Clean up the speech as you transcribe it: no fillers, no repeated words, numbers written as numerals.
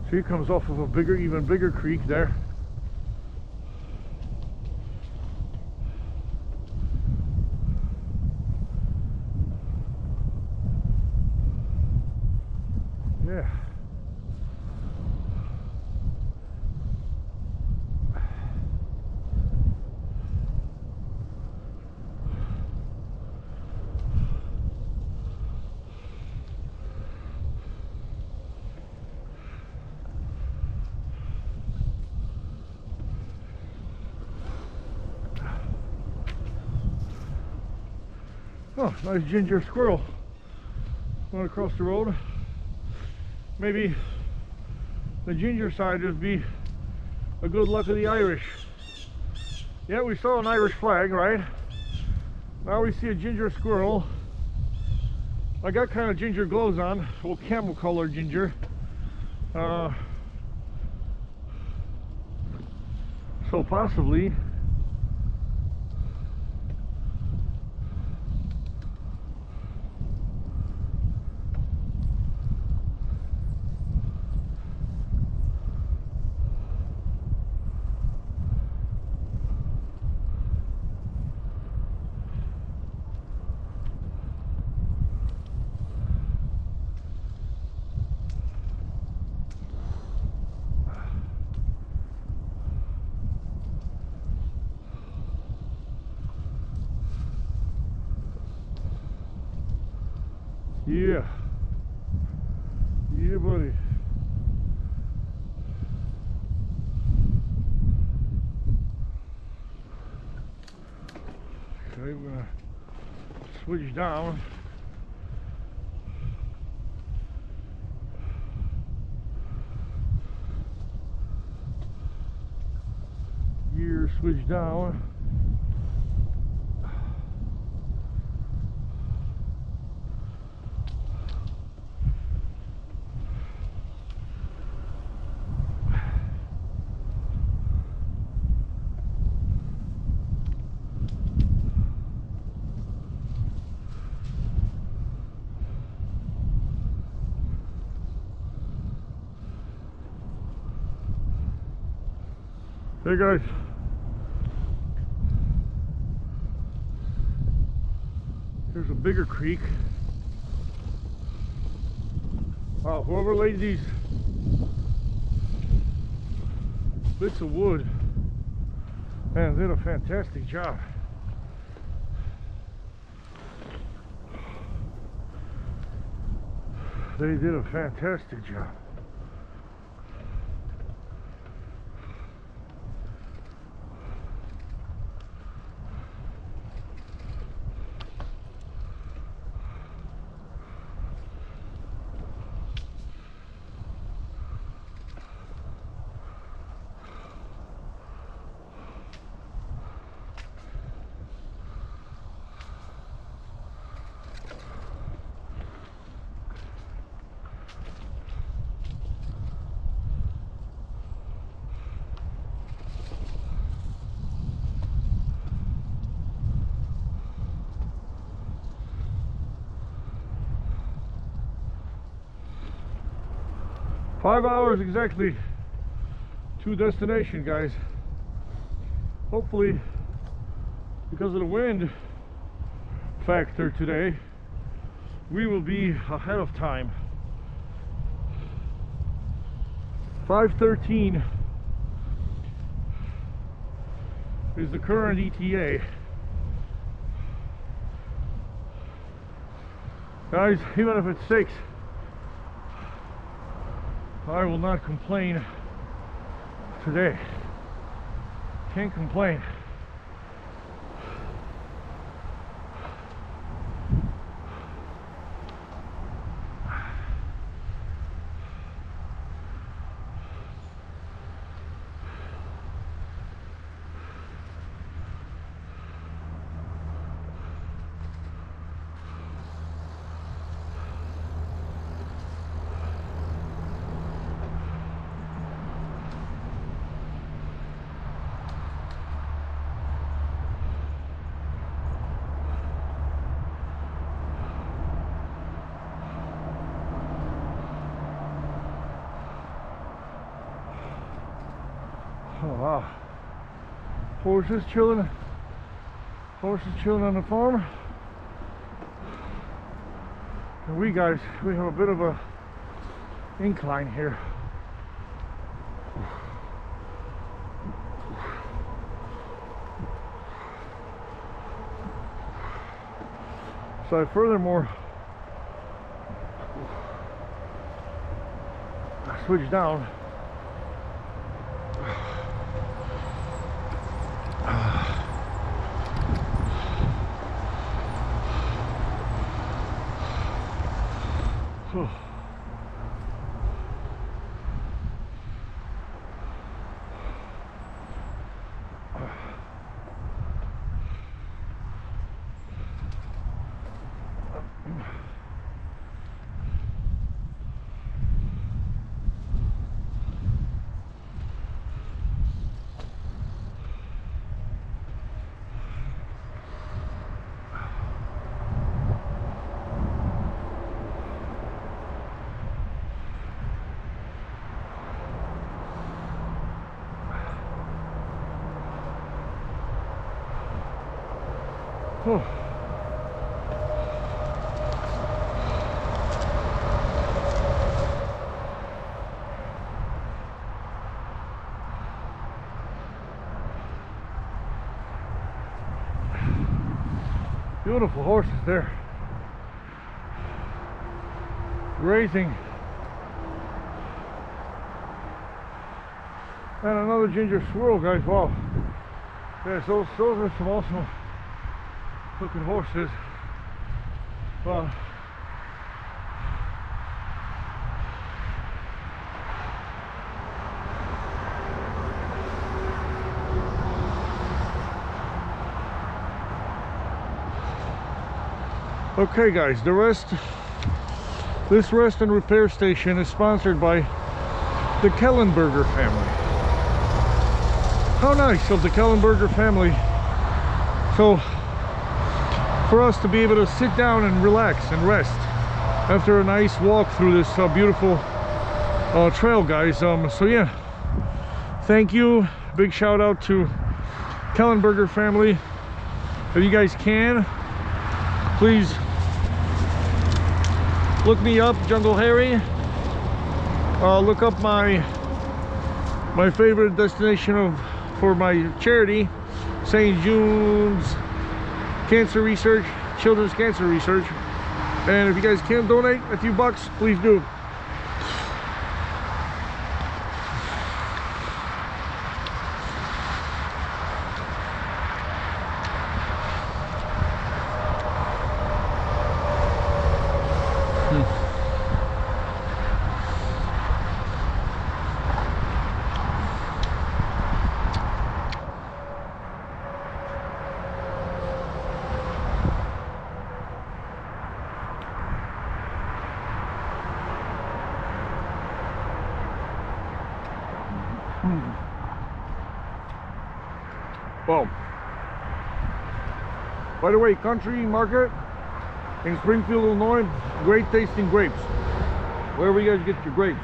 So he comes off of a bigger, even bigger creek there. Yeah. Oh, nice ginger squirrel going across the road. Maybe the ginger side would be a good luck of the Irish. Yeah, we saw an Irish flag, right? Now we see a ginger squirrel. I got kind of ginger gloves on, well, camel color ginger. So possibly yeah. Yeah, buddy. Okay, we're gonna switch down. Gear switch down. Hey guys, here's a bigger creek. Wow, whoever laid these bits of wood, man, did a fantastic job. They did a fantastic job. Five hours exactly to destination, guys. Hopefully, because of the wind factor today, we will be ahead of time. 5:13 is the current ETA. Guys, even if it's 6, I will not complain today. Can't complain. Oh wow. Horses chilling on the farm. And we have a bit of a incline here. So I furthermore switch down. Oh. Beautiful horses there, grazing, and another ginger squirrel, guys. Wow, yeah, those are some awesome looking horses. Wow. Okay guys, this rest and repair station is sponsored by the Kellenberger family. How nice of the Kellenberger family. So for us to be able to sit down and relax and rest after a nice walk through this beautiful trail, guys. So yeah, thank you. Big shout out to Kellenberger family. If you guys can, please look me up, Jungle Harry. Look up my favorite destination for my charity, St. Jude's Cancer Research, Children's Cancer Research. And if you guys can donate a few bucks, please do. Well, by the way, Country Market in Springfield, Illinois, great tasting grapes. Wherever you guys get your grapes.